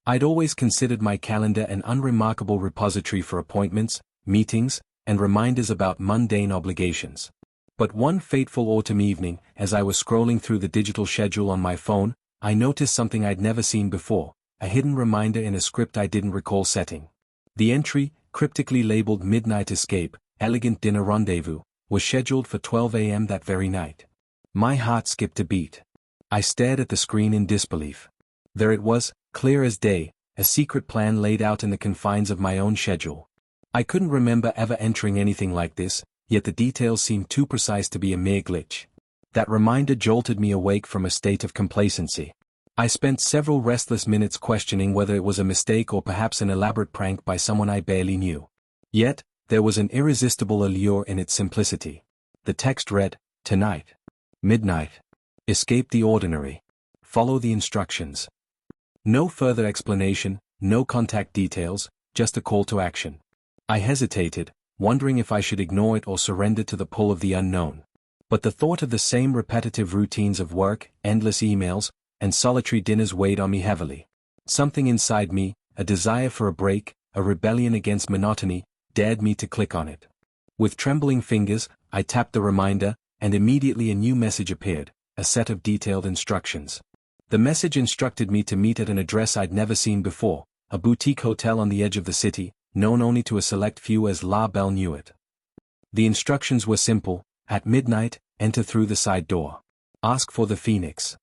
I'd always considered my calendar an unremarkable repository for appointments, meetings, and reminders about mundane obligations. But one fateful autumn evening, as I was scrolling through the digital schedule on my phone, I noticed something I'd never seen before, a hidden reminder in a script I didn't recall setting. The entry, cryptically labeled Midnight Escape, Elegant Dinner Rendezvous, was scheduled for 12 a.m. that very night. My heart skipped a beat. I stared at the screen in disbelief. There it was, clear as day, a secret plan laid out in the confines of my own schedule. I couldn't remember ever entering anything like this, yet the details seemed too precise to be a mere glitch. That reminder jolted me awake from a state of complacency. I spent several restless minutes questioning whether it was a mistake or perhaps an elaborate prank by someone I barely knew. Yet, there was an irresistible allure in its simplicity. The text read, "Tonight. Midnight. Escape the ordinary. Follow the instructions." No further explanation, no contact details, just a call to action. I hesitated, wondering if I should ignore it or surrender to the pull of the unknown. But the thought of the same repetitive routines of work, endless emails, and solitary dinners weighed on me heavily. Something inside me, a desire for a break, a rebellion against monotony, dared me to click on it. With trembling fingers, I tapped the reminder, and immediately a new message appeared, a set of detailed instructions. The message instructed me to meet at an address I'd never seen before, a boutique hotel on the edge of the city, known only to a select few as La Belle Nuit. The instructions were simple: at midnight, enter through the side door. Ask for the Phoenix.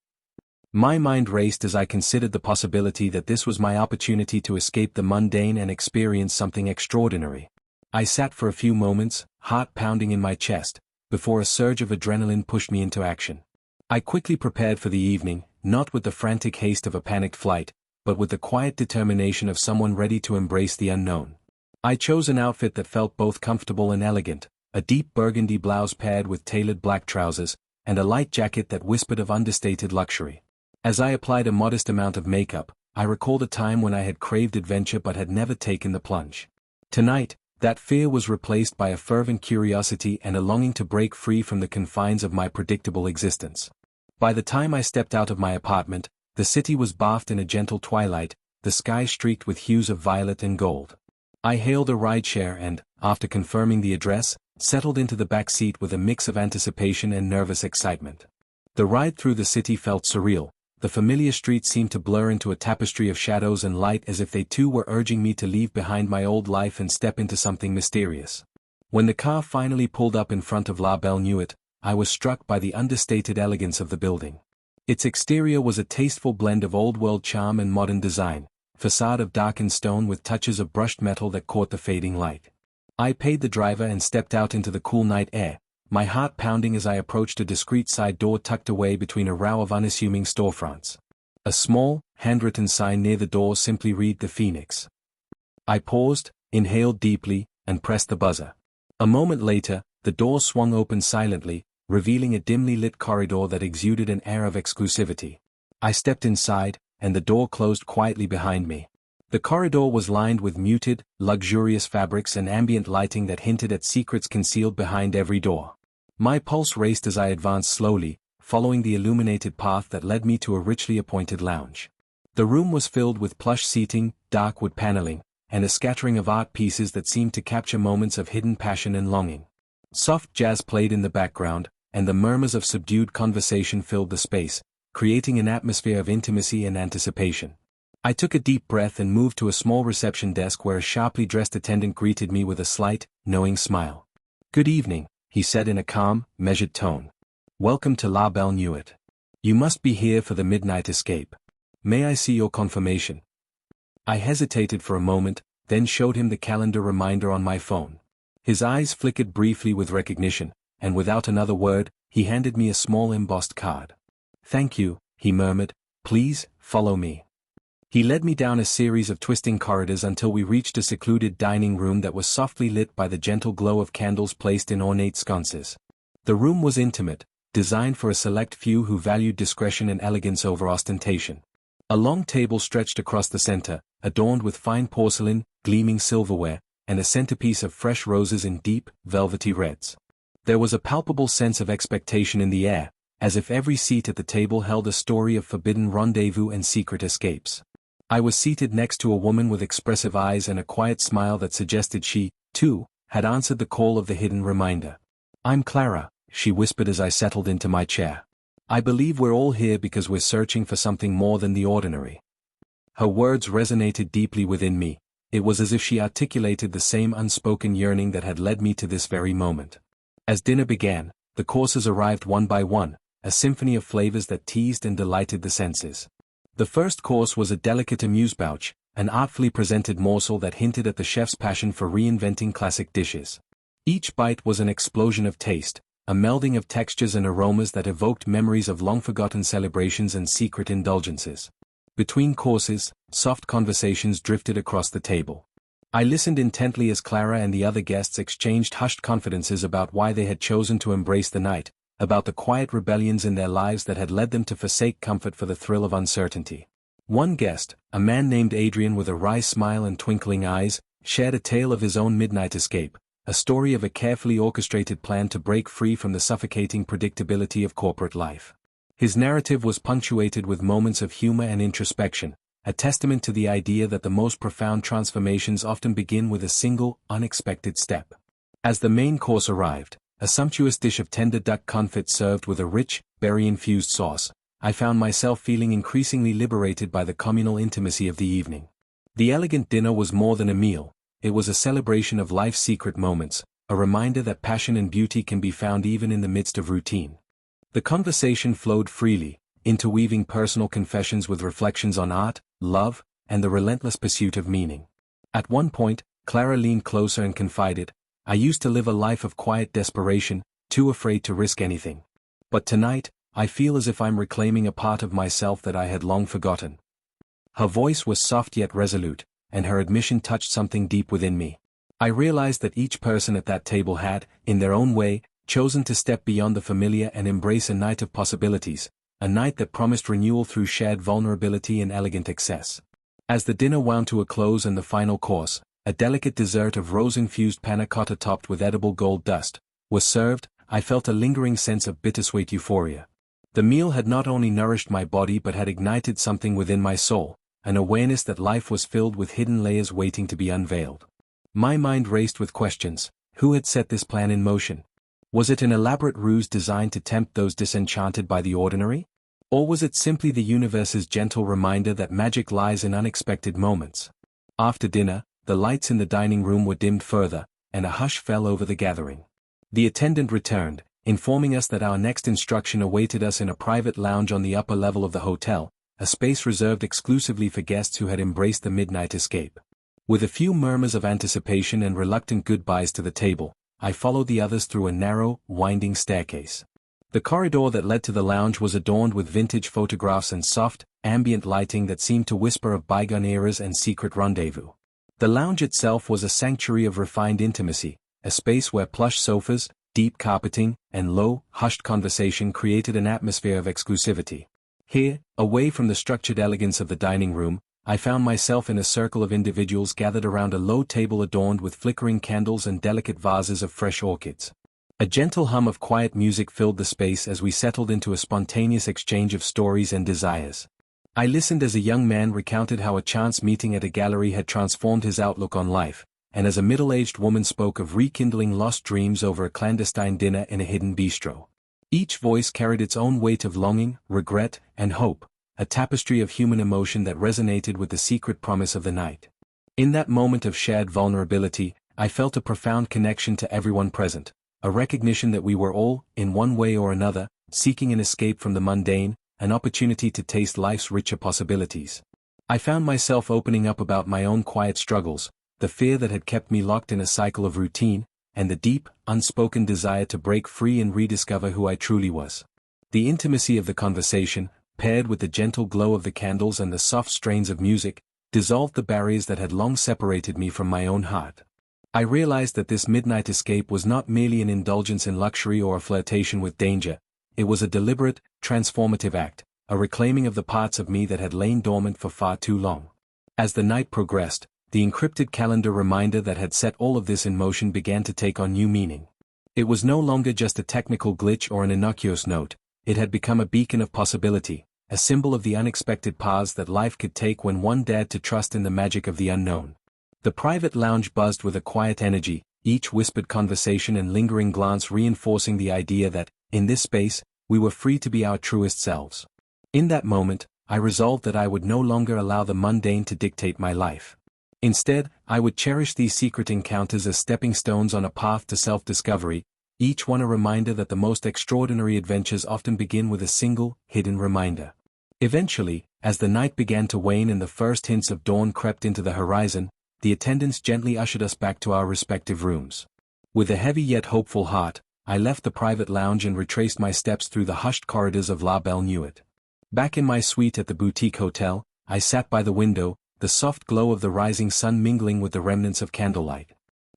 My mind raced as I considered the possibility that this was my opportunity to escape the mundane and experience something extraordinary. I sat for a few moments, heart pounding in my chest, before a surge of adrenaline pushed me into action. I quickly prepared for the evening, not with the frantic haste of a panicked flight, but with the quiet determination of someone ready to embrace the unknown. I chose an outfit that felt both comfortable and elegant, a deep burgundy blouse paired with tailored black trousers, and a light jacket that whispered of understated luxury. As I applied a modest amount of makeup, I recalled a time when I had craved adventure but had never taken the plunge. Tonight, that fear was replaced by a fervent curiosity and a longing to break free from the confines of my predictable existence. By the time I stepped out of my apartment, the city was bathed in a gentle twilight, the sky streaked with hues of violet and gold. I hailed a rideshare and, after confirming the address, settled into the back seat with a mix of anticipation and nervous excitement. The ride through the city felt surreal. The familiar streets seemed to blur into a tapestry of shadows and light as if they too were urging me to leave behind my old life and step into something mysterious. When the car finally pulled up in front of La Belle Nuit, I was struck by the understated elegance of the building. Its exterior was a tasteful blend of old-world charm and modern design, facade of darkened stone with touches of brushed metal that caught the fading light. I paid the driver and stepped out into the cool night air, my heart pounding as I approached a discreet side door tucked away between a row of unassuming storefronts. A small, handwritten sign near the door simply read "The Phoenix." I paused, inhaled deeply, and pressed the buzzer. A moment later, the door swung open silently, revealing a dimly lit corridor that exuded an air of exclusivity. I stepped inside, and the door closed quietly behind me. The corridor was lined with muted, luxurious fabrics and ambient lighting that hinted at secrets concealed behind every door. My pulse raced as I advanced slowly, following the illuminated path that led me to a richly appointed lounge. The room was filled with plush seating, dark wood paneling, and a scattering of art pieces that seemed to capture moments of hidden passion and longing. Soft jazz played in the background, and the murmurs of subdued conversation filled the space, creating an atmosphere of intimacy and anticipation. I took a deep breath and moved to a small reception desk where a sharply dressed attendant greeted me with a slight, knowing smile. "Good evening," he said in a calm, measured tone. "Welcome to La Belle Nuit. You must be here for the midnight escape. May I see your confirmation?" I hesitated for a moment, then showed him the calendar reminder on my phone. His eyes flickered briefly with recognition, and without another word, he handed me a small embossed card. "Thank you," he murmured. "Please, follow me." He led me down a series of twisting corridors until we reached a secluded dining room that was softly lit by the gentle glow of candles placed in ornate sconces. The room was intimate, designed for a select few who valued discretion and elegance over ostentation. A long table stretched across the center, adorned with fine porcelain, gleaming silverware, and a centerpiece of fresh roses in deep, velvety reds. There was a palpable sense of expectation in the air, as if every seat at the table held a story of forbidden rendezvous and secret escapes. I was seated next to a woman with expressive eyes and a quiet smile that suggested she, too, had answered the call of the hidden reminder. "I'm Clara," she whispered as I settled into my chair. "I believe we're all here because we're searching for something more than the ordinary." Her words resonated deeply within me. It was as if she articulated the same unspoken yearning that had led me to this very moment. As dinner began, the courses arrived one by one, a symphony of flavors that teased and delighted the senses. The first course was a delicate amuse-bouche, an artfully presented morsel that hinted at the chef's passion for reinventing classic dishes. Each bite was an explosion of taste, a melding of textures and aromas that evoked memories of long-forgotten celebrations and secret indulgences. Between courses, soft conversations drifted across the table. I listened intently as Clara and the other guests exchanged hushed confidences about why they had chosen to embrace the night, about the quiet rebellions in their lives that had led them to forsake comfort for the thrill of uncertainty. One guest, a man named Adrian with a wry smile and twinkling eyes, shared a tale of his own midnight escape, a story of a carefully orchestrated plan to break free from the suffocating predictability of corporate life. His narrative was punctuated with moments of humor and introspection, a testament to the idea that the most profound transformations often begin with a single, unexpected step. As the main course arrived, a sumptuous dish of tender duck confit served with a rich, berry-infused sauce, I found myself feeling increasingly liberated by the communal intimacy of the evening. The elegant dinner was more than a meal, it was a celebration of life's secret moments, a reminder that passion and beauty can be found even in the midst of routine. The conversation flowed freely, interweaving personal confessions with reflections on art, love, and the relentless pursuit of meaning. At one point, Clara leaned closer and confided, "I used to live a life of quiet desperation, too afraid to risk anything. But tonight, I feel as if I'm reclaiming a part of myself that I had long forgotten." Her voice was soft yet resolute, and her admission touched something deep within me. I realized that each person at that table had, in their own way, chosen to step beyond the familiar and embrace a night of possibilities, a night that promised renewal through shared vulnerability and elegant excess. As the dinner wound to a close and the final course, a delicate dessert of rose-infused panna cotta topped with edible gold dust, was served, I felt a lingering sense of bittersweet euphoria. The meal had not only nourished my body but had ignited something within my soul, an awareness that life was filled with hidden layers waiting to be unveiled. My mind raced with questions. Who had set this plan in motion? Was it an elaborate ruse designed to tempt those disenchanted by the ordinary? Or was it simply the universe's gentle reminder that magic lies in unexpected moments? After dinner, the lights in the dining room were dimmed further, and a hush fell over the gathering. The attendant returned, informing us that our next instruction awaited us in a private lounge on the upper level of the hotel, a space reserved exclusively for guests who had embraced the midnight escape. With a few murmurs of anticipation and reluctant goodbyes to the table, I followed the others through a narrow, winding staircase. The corridor that led to the lounge was adorned with vintage photographs and soft, ambient lighting that seemed to whisper of bygone eras and secret rendezvous. The lounge itself was a sanctuary of refined intimacy, a space where plush sofas, deep carpeting, and low, hushed conversation created an atmosphere of exclusivity. Here, away from the structured elegance of the dining room, I found myself in a circle of individuals gathered around a low table adorned with flickering candles and delicate vases of fresh orchids. A gentle hum of quiet music filled the space as we settled into a spontaneous exchange of stories and desires. I listened as a young man recounted how a chance meeting at a gallery had transformed his outlook on life, and as a middle-aged woman spoke of rekindling lost dreams over a clandestine dinner in a hidden bistro. Each voice carried its own weight of longing, regret, and hope, a tapestry of human emotion that resonated with the secret promise of the night. In that moment of shared vulnerability, I felt a profound connection to everyone present, a recognition that we were all, in one way or another, seeking an escape from the mundane, an opportunity to taste life's richer possibilities. I found myself opening up about my own quiet struggles, the fear that had kept me locked in a cycle of routine, and the deep, unspoken desire to break free and rediscover who I truly was. The intimacy of the conversation, paired with the gentle glow of the candles and the soft strains of music, dissolved the barriers that had long separated me from my own heart. I realized that this midnight escape was not merely an indulgence in luxury or a flirtation with danger. It was a deliberate, transformative act, a reclaiming of the parts of me that had lain dormant for far too long. As the night progressed, the encrypted calendar reminder that had set all of this in motion began to take on new meaning. It was no longer just a technical glitch or an innocuous note, it had become a beacon of possibility, a symbol of the unexpected paths that life could take when one dared to trust in the magic of the unknown. The private lounge buzzed with a quiet energy, each whispered conversation and lingering glance reinforcing the idea that, in this space, we were free to be our truest selves. In that moment, I resolved that I would no longer allow the mundane to dictate my life. Instead, I would cherish these secret encounters as stepping stones on a path to self-discovery, each one a reminder that the most extraordinary adventures often begin with a single, hidden reminder. Eventually, as the night began to wane and the first hints of dawn crept into the horizon, the attendants gently ushered us back to our respective rooms. With a heavy yet hopeful heart, I left the private lounge and retraced my steps through the hushed corridors of La Belle Nuit. Back in my suite at the boutique hotel, I sat by the window, the soft glow of the rising sun mingling with the remnants of candlelight.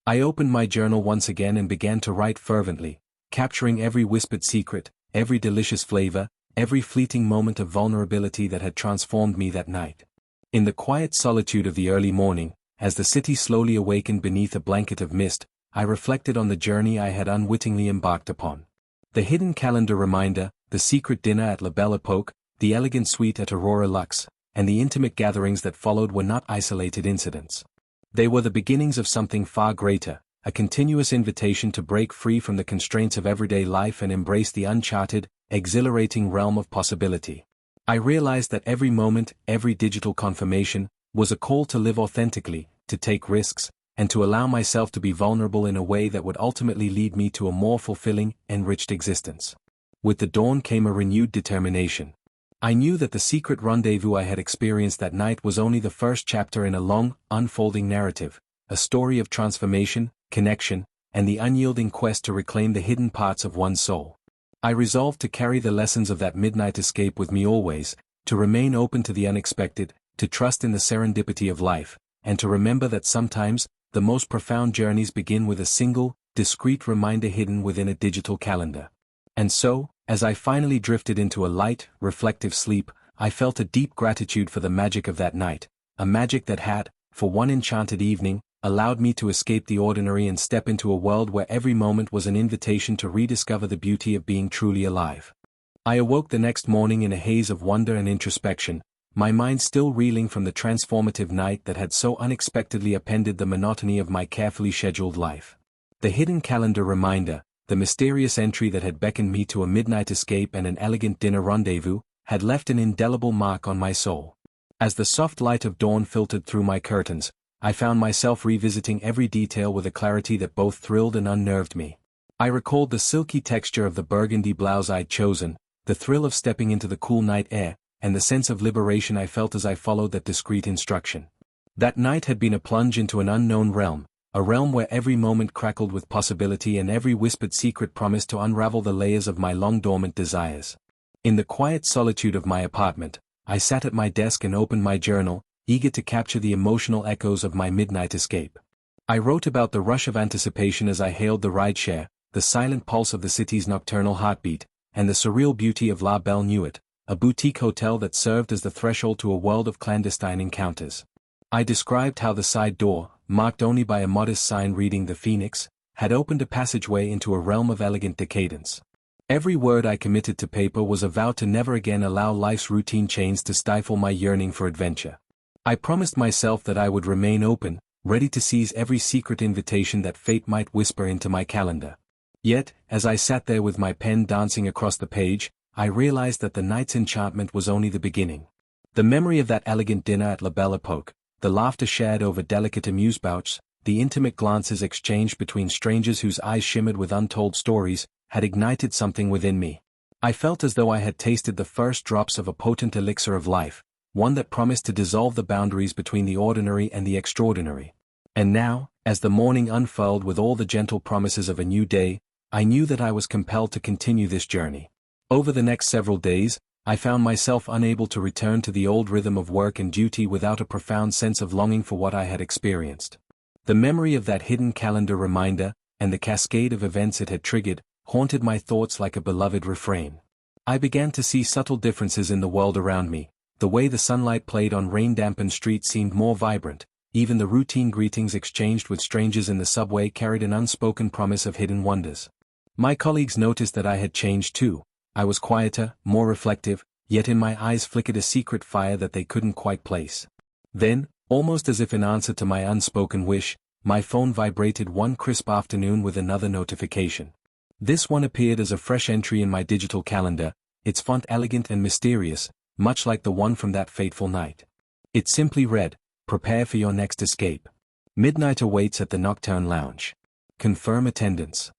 I opened my journal once again and began to write fervently, capturing every whispered secret, every delicious flavor, every fleeting moment of vulnerability that had transformed me that night. In the quiet solitude of the early morning, as the city slowly awakened beneath a blanket of mist, I reflected on the journey I had unwittingly embarked upon. The hidden calendar reminder, the secret dinner at La Belle Époque, the elegant suite at Aurora Luxe, and the intimate gatherings that followed were not isolated incidents. They were the beginnings of something far greater, a continuous invitation to break free from the constraints of everyday life and embrace the uncharted, exhilarating realm of possibility. I realized that every moment, every digital confirmation, was a call to live authentically, to take risks, and to allow myself to be vulnerable in a way that would ultimately lead me to a more fulfilling, enriched existence. With the dawn came a renewed determination. I knew that the secret rendezvous I had experienced that night was only the first chapter in a long, unfolding narrative, a story of transformation, connection, and the unyielding quest to reclaim the hidden parts of one's soul. I resolved to carry the lessons of that midnight escape with me always, to remain open to the unexpected, to trust in the serendipity of life, and to remember that sometimes, the most profound journeys begin with a single, discreet reminder hidden within a digital calendar. And so, as I finally drifted into a light, reflective sleep, I felt a deep gratitude for the magic of that night, a magic that had, for one enchanted evening, allowed me to escape the ordinary and step into a world where every moment was an invitation to rediscover the beauty of being truly alive. I awoke the next morning in a haze of wonder and introspection, my mind still reeling from the transformative night that had so unexpectedly upended the monotony of my carefully scheduled life. The hidden calendar reminder, the mysterious entry that had beckoned me to a midnight escape and an elegant dinner rendezvous, had left an indelible mark on my soul. As the soft light of dawn filtered through my curtains, I found myself revisiting every detail with a clarity that both thrilled and unnerved me. I recalled the silky texture of the burgundy blouse I'd chosen, the thrill of stepping into the cool night air, and the sense of liberation I felt as I followed that discreet instruction. That night had been a plunge into an unknown realm, a realm where every moment crackled with possibility and every whispered secret promised to unravel the layers of my long-dormant desires. In the quiet solitude of my apartment, I sat at my desk and opened my journal, eager to capture the emotional echoes of my midnight escape. I wrote about the rush of anticipation as I hailed the rideshare, the silent pulse of the city's nocturnal heartbeat, and the surreal beauty of La Belle Nuit, a boutique hotel that served as the threshold to a world of clandestine encounters. I described how the side door, marked only by a modest sign reading The Phoenix, had opened a passageway into a realm of elegant decadence. Every word I committed to paper was a vow to never again allow life's routine chains to stifle my yearning for adventure. I promised myself that I would remain open, ready to seize every secret invitation that fate might whisper into my calendar. Yet, as I sat there with my pen dancing across the page, I realized that the night's enchantment was only the beginning. The memory of that elegant dinner at La Belle Époque, the laughter shared over delicate amuse-bouches, the intimate glances exchanged between strangers whose eyes shimmered with untold stories, had ignited something within me. I felt as though I had tasted the first drops of a potent elixir of life, one that promised to dissolve the boundaries between the ordinary and the extraordinary. And now, as the morning unfurled with all the gentle promises of a new day, I knew that I was compelled to continue this journey. Over the next several days, I found myself unable to return to the old rhythm of work and duty without a profound sense of longing for what I had experienced. The memory of that hidden calendar reminder, and the cascade of events it had triggered, haunted my thoughts like a beloved refrain. I began to see subtle differences in the world around me. The way the sunlight played on rain-dampened streets seemed more vibrant, even the routine greetings exchanged with strangers in the subway carried an unspoken promise of hidden wonders. My colleagues noticed that I had changed too. I was quieter, more reflective, yet in my eyes flickered a secret fire that they couldn't quite place. Then, almost as if in answer to my unspoken wish, my phone vibrated one crisp afternoon with another notification. This one appeared as a fresh entry in my digital calendar, its font elegant and mysterious, much like the one from that fateful night. It simply read, "Prepare for your next escape. Midnight awaits at the Nocturne Lounge. Confirm attendance."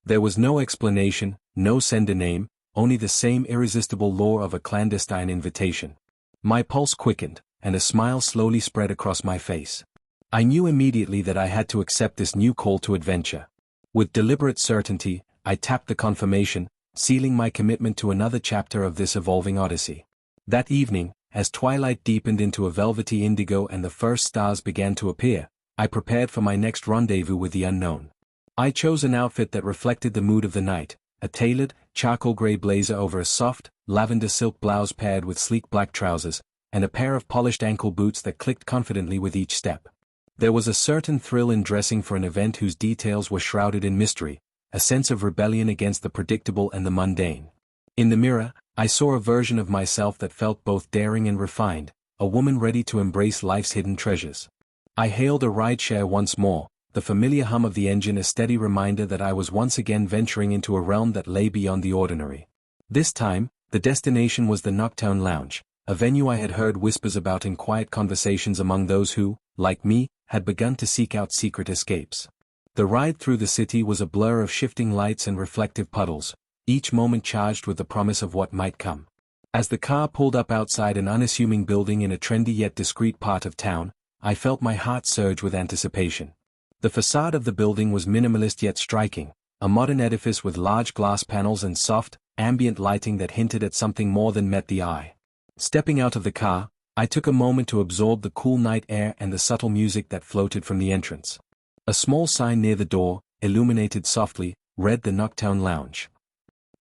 There was no explanation, no sender name, only the same irresistible lure of a clandestine invitation. My pulse quickened, and a smile slowly spread across my face. I knew immediately that I had to accept this new call to adventure. With deliberate certainty, I tapped the confirmation, sealing my commitment to another chapter of this evolving odyssey. That evening, as twilight deepened into a velvety indigo and the first stars began to appear, I prepared for my next rendezvous with the unknown. I chose an outfit that reflected the mood of the night, a tailored, charcoal gray blazer over a soft, lavender silk blouse paired with sleek black trousers, and a pair of polished ankle boots that clicked confidently with each step. There was a certain thrill in dressing for an event whose details were shrouded in mystery, a sense of rebellion against the predictable and the mundane. In the mirror, I saw a version of myself that felt both daring and refined, a woman ready to embrace life's hidden treasures. I hailed a rideshare once more, the familiar hum of the engine a steady reminder that I was once again venturing into a realm that lay beyond the ordinary. This time, the destination was the Nocturne Lounge, a venue I had heard whispers about in quiet conversations among those who, like me, had begun to seek out secret escapes. The ride through the city was a blur of shifting lights and reflective puddles, each moment charged with the promise of what might come. As the car pulled up outside an unassuming building in a trendy yet discreet part of town, I felt my heart surge with anticipation. The facade of the building was minimalist yet striking, a modern edifice with large glass panels and soft, ambient lighting that hinted at something more than met the eye. Stepping out of the car, I took a moment to absorb the cool night air and the subtle music that floated from the entrance. A small sign near the door, illuminated softly, read the Nocturne Lounge.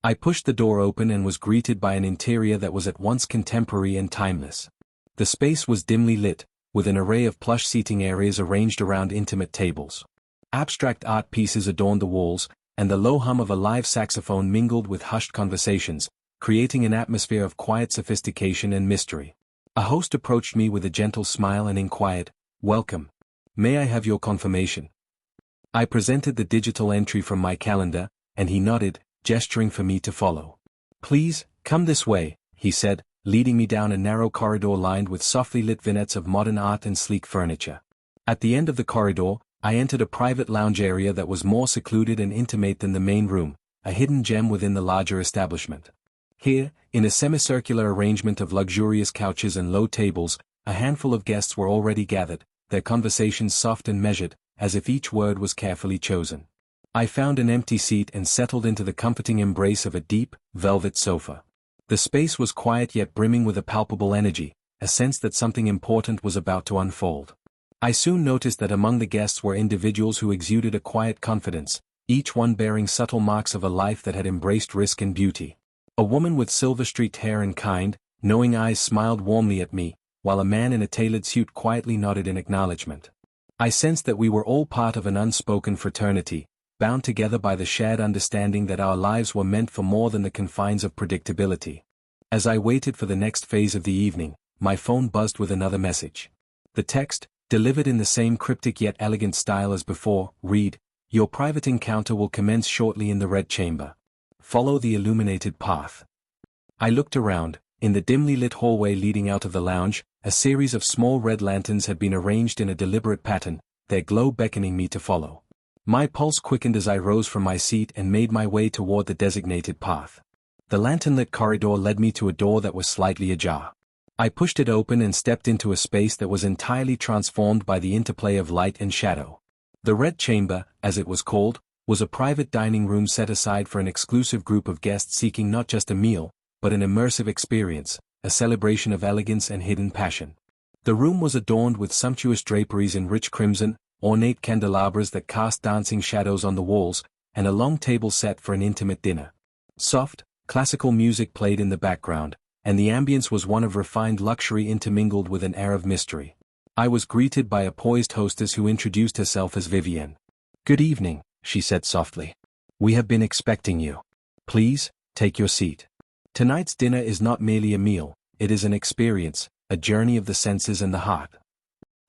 I pushed the door open and was greeted by an interior that was at once contemporary and timeless. The space was dimly lit, with an array of plush seating areas arranged around intimate tables. Abstract art pieces adorned the walls, and the low hum of a live saxophone mingled with hushed conversations, creating an atmosphere of quiet sophistication and mystery. A host approached me with a gentle smile and inquired, "Welcome. May I have your confirmation?" I presented the digital entry from my calendar, and he nodded, gesturing for me to follow. "Please, come this way," he said, leading me down a narrow corridor lined with softly lit vignettes of modern art and sleek furniture. At the end of the corridor, I entered a private lounge area that was more secluded and intimate than the main room, a hidden gem within the larger establishment. Here, in a semicircular arrangement of luxurious couches and low tables, a handful of guests were already gathered, their conversations soft and measured, as if each word was carefully chosen. I found an empty seat and settled into the comforting embrace of a deep, velvet sofa. The space was quiet yet brimming with a palpable energy, a sense that something important was about to unfold. I soon noticed that among the guests were individuals who exuded a quiet confidence, each one bearing subtle marks of a life that had embraced risk and beauty. A woman with silver-streaked hair and kind, knowing eyes smiled warmly at me, while a man in a tailored suit quietly nodded in acknowledgement. I sensed that we were all part of an unspoken fraternity, bound together by the shared understanding that our lives were meant for more than the confines of predictability. As I waited for the next phase of the evening, my phone buzzed with another message. The text, delivered in the same cryptic yet elegant style as before, read, "Your private encounter will commence shortly in the Red Chamber. Follow the illuminated path." I looked around. In the dimly lit hallway leading out of the lounge, a series of small red lanterns had been arranged in a deliberate pattern, their glow beckoning me to follow. My pulse quickened as I rose from my seat and made my way toward the designated path. The lantern-lit corridor led me to a door that was slightly ajar. I pushed it open and stepped into a space that was entirely transformed by the interplay of light and shadow. The Red Chamber, as it was called, was a private dining room set aside for an exclusive group of guests seeking not just a meal, but an immersive experience, a celebration of elegance and hidden passion. The room was adorned with sumptuous draperies in rich crimson, ornate candelabras that cast dancing shadows on the walls, and a long table set for an intimate dinner. Soft, classical music played in the background, and the ambience was one of refined luxury intermingled with an air of mystery. I was greeted by a poised hostess who introduced herself as Vivienne. "Good evening," she said softly. "We have been expecting you. Please, take your seat." Tonight's dinner is not merely a meal, it is an experience, a journey of the senses and the heart.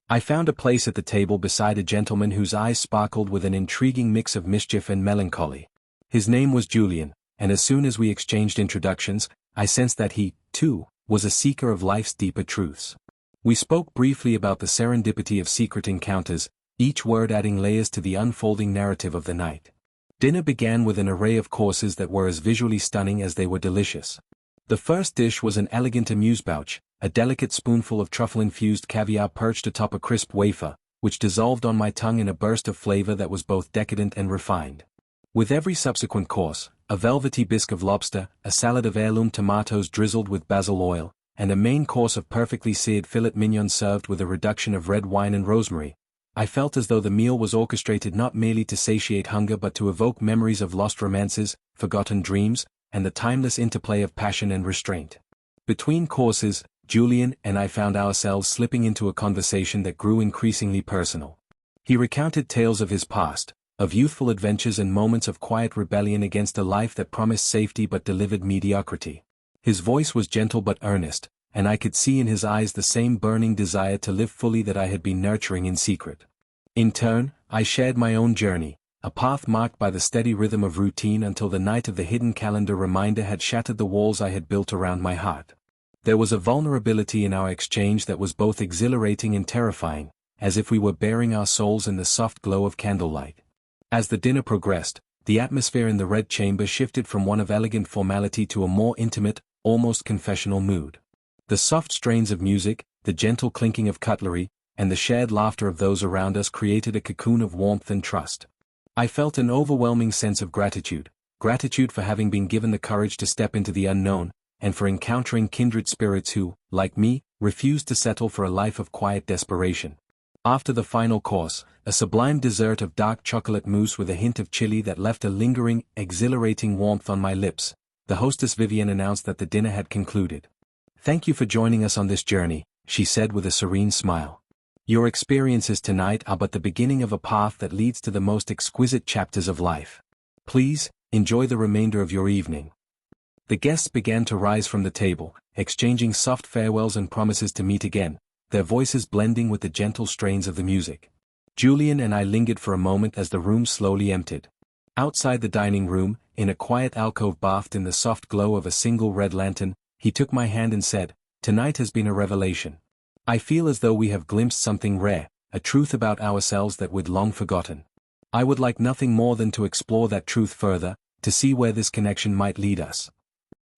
I found a place at the table beside a gentleman whose eyes sparkled with an intriguing mix of mischief and melancholy. His name was Julian, and as soon as we exchanged introductions, I sensed that he, too, was a seeker of life's deeper truths. We spoke briefly about the serendipity of secret encounters, each word adding layers to the unfolding narrative of the night. Dinner began with an array of courses that were as visually stunning as they were delicious. The first dish was an elegant amuse-bouche, a delicate spoonful of truffle-infused caviar perched atop a crisp wafer, which dissolved on my tongue in a burst of flavor that was both decadent and refined. With every subsequent course, a velvety bisque of lobster, a salad of heirloom tomatoes drizzled with basil oil, and a main course of perfectly seared filet mignon served with a reduction of red wine and rosemary, I felt as though the meal was orchestrated not merely to satiate hunger but to evoke memories of lost romances, forgotten dreams, and the timeless interplay of passion and restraint. Between courses, Julian and I found ourselves slipping into a conversation that grew increasingly personal. He recounted tales of his past, of youthful adventures and moments of quiet rebellion against a life that promised safety but delivered mediocrity. His voice was gentle but earnest, and I could see in his eyes the same burning desire to live fully that I had been nurturing in secret. In turn, I shared my own journey, a path marked by the steady rhythm of routine until the night of the hidden calendar reminder had shattered the walls I had built around my heart. There was a vulnerability in our exchange that was both exhilarating and terrifying, as if we were baring our souls in the soft glow of candlelight. As the dinner progressed, the atmosphere in the Red Chamber shifted from one of elegant formality to a more intimate, almost confessional mood. The soft strains of music, the gentle clinking of cutlery, and the shared laughter of those around us created a cocoon of warmth and trust. I felt an overwhelming sense of gratitude for having been given the courage to step into the unknown, and for encountering kindred spirits who, like me, refused to settle for a life of quiet desperation. After the final course, a sublime dessert of dark chocolate mousse with a hint of chili that left a lingering, exhilarating warmth on my lips, the hostess Vivian announced that the dinner had concluded. "Thank you for joining us on this journey," she said with a serene smile. "Your experiences tonight are but the beginning of a path that leads to the most exquisite chapters of life. Please, enjoy the remainder of your evening." The guests began to rise from the table, exchanging soft farewells and promises to meet again, their voices blending with the gentle strains of the music. Julian and I lingered for a moment as the room slowly emptied. Outside the dining room, in a quiet alcove bathed in the soft glow of a single red lantern, he took my hand and said, "Tonight has been a revelation. I feel as though we have glimpsed something rare, a truth about ourselves that we'd long forgotten. I would like nothing more than to explore that truth further, to see where this connection might lead us."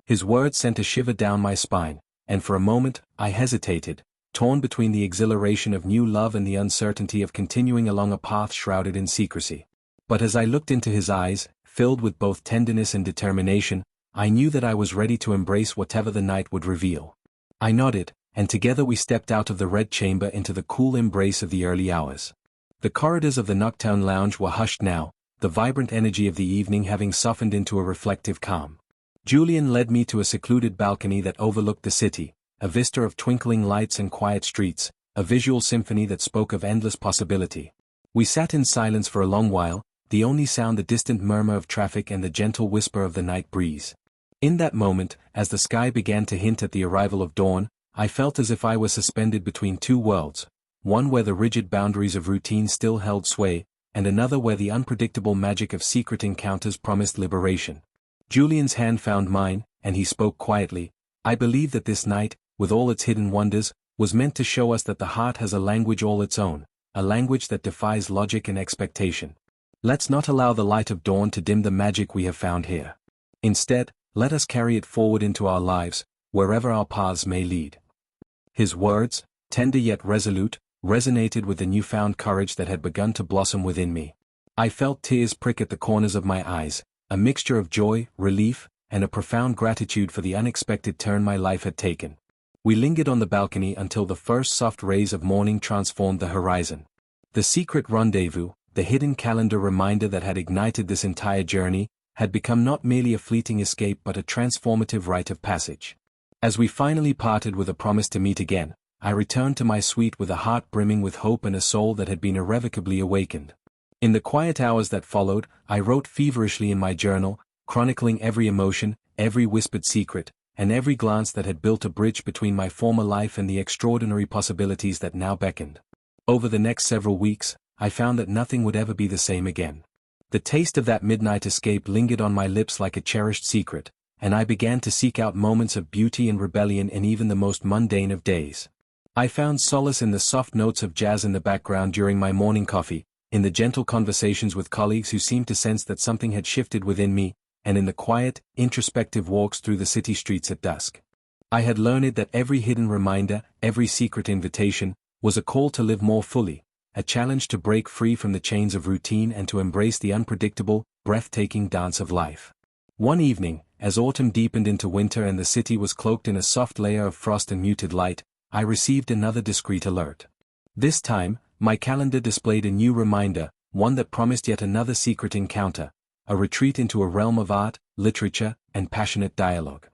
His words sent a shiver down my spine, and for a moment, I hesitated, torn between the exhilaration of new love and the uncertainty of continuing along a path shrouded in secrecy. But as I looked into his eyes, filled with both tenderness and determination, I knew that I was ready to embrace whatever the night would reveal. I nodded, and together we stepped out of the Red Chamber into the cool embrace of the early hours. The corridors of the Nocturne Lounge were hushed now, the vibrant energy of the evening having softened into a reflective calm. Julian led me to a secluded balcony that overlooked the city, a vista of twinkling lights and quiet streets, a visual symphony that spoke of endless possibility. We sat in silence for a long while, the only sound the distant murmur of traffic and the gentle whisper of the night breeze. In that moment, as the sky began to hint at the arrival of dawn, I felt as if I was suspended between two worlds, one where the rigid boundaries of routine still held sway, and another where the unpredictable magic of secret encounters promised liberation. Julian's hand found mine, and he spoke quietly. "I believe that this night, with all its hidden wonders, was meant to show us that the heart has a language all its own, a language that defies logic and expectation. Let's not allow the light of dawn to dim the magic we have found here. Instead, let us carry it forward into our lives, wherever our paths may lead." His words, tender yet resolute, resonated with the newfound courage that had begun to blossom within me. I felt tears prick at the corners of my eyes, a mixture of joy, relief, and a profound gratitude for the unexpected turn my life had taken. We lingered on the balcony until the first soft rays of morning transformed the horizon. The secret rendezvous, the hidden calendar reminder that had ignited this entire journey, had become not merely a fleeting escape but a transformative rite of passage. As we finally parted with a promise to meet again, I returned to my suite with a heart brimming with hope and a soul that had been irrevocably awakened. In the quiet hours that followed, I wrote feverishly in my journal, chronicling every emotion, every whispered secret, and every glance that had built a bridge between my former life and the extraordinary possibilities that now beckoned. Over the next several weeks, I found that nothing would ever be the same again. The taste of that midnight escape lingered on my lips like a cherished secret, and I began to seek out moments of beauty and rebellion in even the most mundane of days. I found solace in the soft notes of jazz in the background during my morning coffee, in the gentle conversations with colleagues who seemed to sense that something had shifted within me, and in the quiet, introspective walks through the city streets at dusk. I had learned that every hidden reminder, every secret invitation, was a call to live more fully, a challenge to break free from the chains of routine and to embrace the unpredictable, breathtaking dance of life. One evening, as autumn deepened into winter and the city was cloaked in a soft layer of frost and muted light, I received another discreet alert. This time, my calendar displayed a new reminder, one that promised yet another secret encounter, a retreat into a realm of art, literature, and passionate dialogue.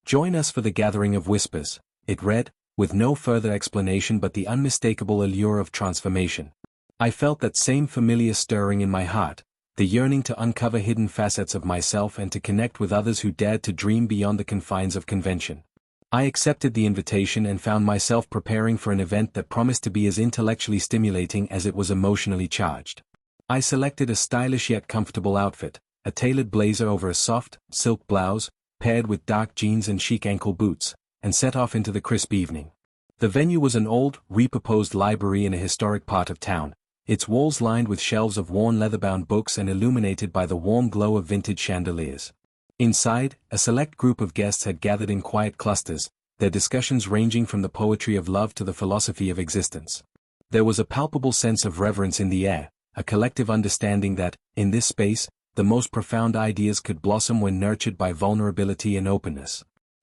Join us for the Gathering of Whispers, it read, with no further explanation but the unmistakable allure of transformation. I felt that same familiar stirring in my heart, the yearning to uncover hidden facets of myself and to connect with others who dared to dream beyond the confines of convention. I accepted the invitation and found myself preparing for an event that promised to be as intellectually stimulating as it was emotionally charged. I selected a stylish yet comfortable outfit, a tailored blazer over a soft, silk blouse, paired with dark jeans and chic ankle boots, and set off into the crisp evening. The venue was an old, repurposed library in a historic part of town, its walls lined with shelves of worn leather-bound books and illuminated by the warm glow of vintage chandeliers. Inside, a select group of guests had gathered in quiet clusters, their discussions ranging from the poetry of love to the philosophy of existence. There was a palpable sense of reverence in the air, a collective understanding that, in this space, the most profound ideas could blossom when nurtured by vulnerability and openness.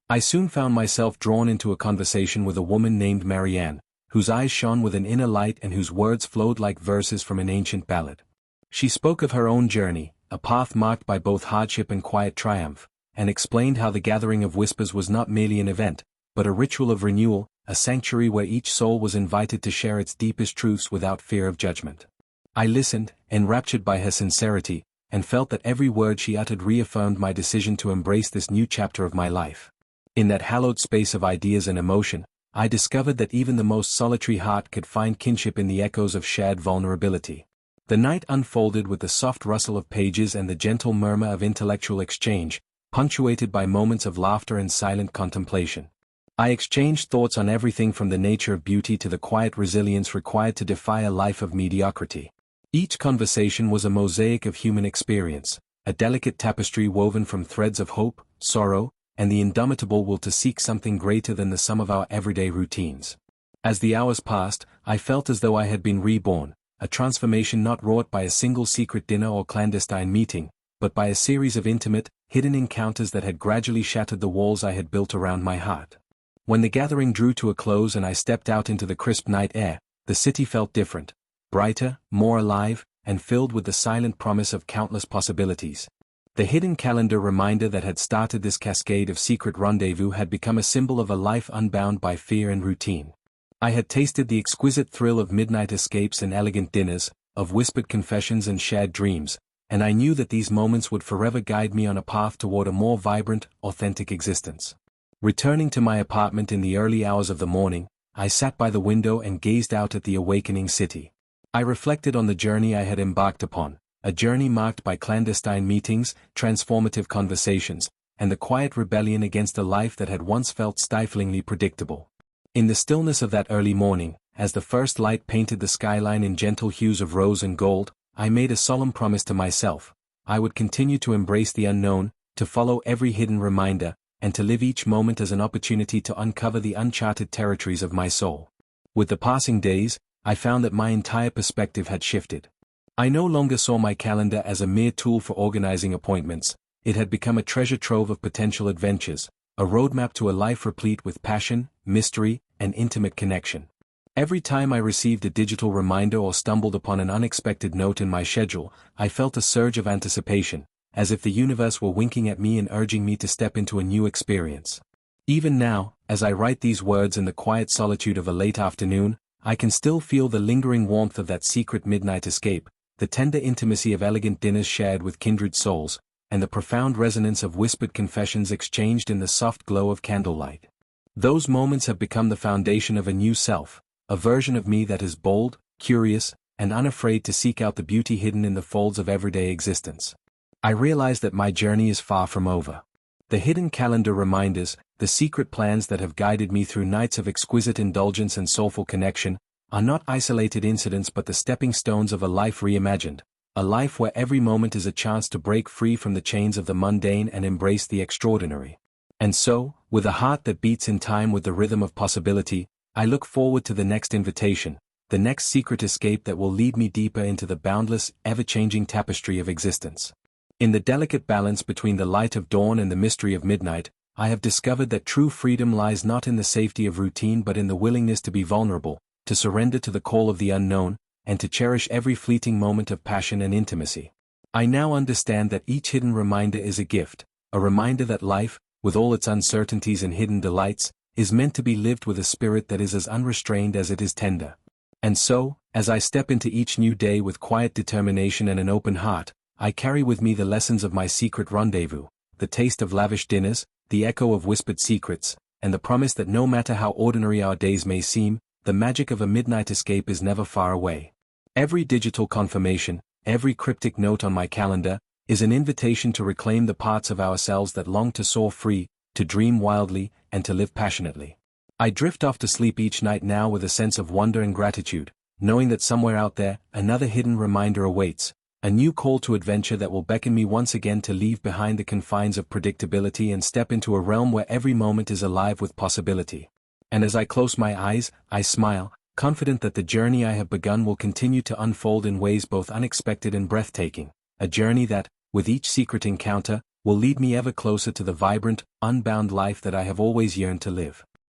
I soon found myself drawn into a conversation with a woman named Marianne, whose eyes shone with an inner light and whose words flowed like verses from an ancient ballad. She spoke of her own journey, a path marked by both hardship and quiet triumph, and explained how the Gathering of Whispers was not merely an event, but a ritual of renewal, a sanctuary where each soul was invited to share its deepest truths without fear of judgment. I listened, enraptured by her sincerity, and felt that every word she uttered reaffirmed my decision to embrace this new chapter of my life. In that hallowed space of ideas and emotion, I discovered that even the most solitary heart could find kinship in the echoes of shared vulnerability. The night unfolded with the soft rustle of pages and the gentle murmur of intellectual exchange, punctuated by moments of laughter and silent contemplation. I exchanged thoughts on everything from the nature of beauty to the quiet resilience required to defy a life of mediocrity. Each conversation was a mosaic of human experience, a delicate tapestry woven from threads of hope, sorrow, and the indomitable will to seek something greater than the sum of our everyday routines. As the hours passed, I felt as though I had been reborn, a transformation not wrought by a single secret dinner or clandestine meeting, but by a series of intimate, hidden encounters that had gradually shattered the walls I had built around my heart. When the gathering drew to a close and I stepped out into the crisp night air, the city felt different, brighter, more alive, and filled with the silent promise of countless possibilities. The hidden calendar reminder that had started this cascade of secret rendezvous had become a symbol of a life unbound by fear and routine. I had tasted the exquisite thrill of midnight escapes and elegant dinners, of whispered confessions and shared dreams, and I knew that these moments would forever guide me on a path toward a more vibrant, authentic existence. Returning to my apartment in the early hours of the morning, I sat by the window and gazed out at the awakening city. I reflected on the journey I had embarked upon, a journey marked by clandestine meetings, transformative conversations, and the quiet rebellion against a life that had once felt stiflingly predictable. In the stillness of that early morning, as the first light painted the skyline in gentle hues of rose and gold, I made a solemn promise to myself. I would continue to embrace the unknown, to follow every hidden reminder, and to live each moment as an opportunity to uncover the uncharted territories of my soul. With the passing days, I found that my entire perspective had shifted. I no longer saw my calendar as a mere tool for organizing appointments, it had become a treasure trove of potential adventures, a roadmap to a life replete with passion, mystery, and intimate connection. Every time I received a digital reminder or stumbled upon an unexpected note in my schedule, I felt a surge of anticipation, as if the universe were winking at me and urging me to step into a new experience. Even now, as I write these words in the quiet solitude of a late afternoon, I can still feel the lingering warmth of that secret midnight escape, the tender intimacy of elegant dinners shared with kindred souls, and the profound resonance of whispered confessions exchanged in the soft glow of candlelight. Those moments have become the foundation of a new self, a version of me that is bold, curious, and unafraid to seek out the beauty hidden in the folds of everyday existence. I realize that my journey is far from over. The hidden calendar reminders, the secret plans that have guided me through nights of exquisite indulgence and soulful connection, are not isolated incidents but the stepping stones of a life reimagined, a life where every moment is a chance to break free from the chains of the mundane and embrace the extraordinary. And so, with a heart that beats in time with the rhythm of possibility, I look forward to the next invitation, the next secret escape that will lead me deeper into the boundless, ever-changing tapestry of existence. In the delicate balance between the light of dawn and the mystery of midnight, I have discovered that true freedom lies not in the safety of routine but in the willingness to be vulnerable, to surrender to the call of the unknown, and to cherish every fleeting moment of passion and intimacy. I now understand that each hidden reminder is a gift, a reminder that life, with all its uncertainties and hidden delights, is meant to be lived with a spirit that is as unrestrained as it is tender. And so, as I step into each new day with quiet determination and an open heart, I carry with me the lessons of my secret rendezvous, the taste of lavish dinners, the echo of whispered secrets, and the promise that no matter how ordinary our days may seem, the magic of a midnight escape is never far away. Every digital confirmation, every cryptic note on my calendar, is an invitation to reclaim the parts of ourselves that long to soar free, to dream wildly, and to live passionately. I drift off to sleep each night now with a sense of wonder and gratitude, knowing that somewhere out there, another hidden reminder awaits, a new call to adventure that will beckon me once again to leave behind the confines of predictability and step into a realm where every moment is alive with possibility. And as I close my eyes, I smile, confident that the journey I have begun will continue to unfold in ways both unexpected and breathtaking, a journey that, with each secret encounter, will lead me ever closer to the vibrant, unbound life that I have always yearned to live.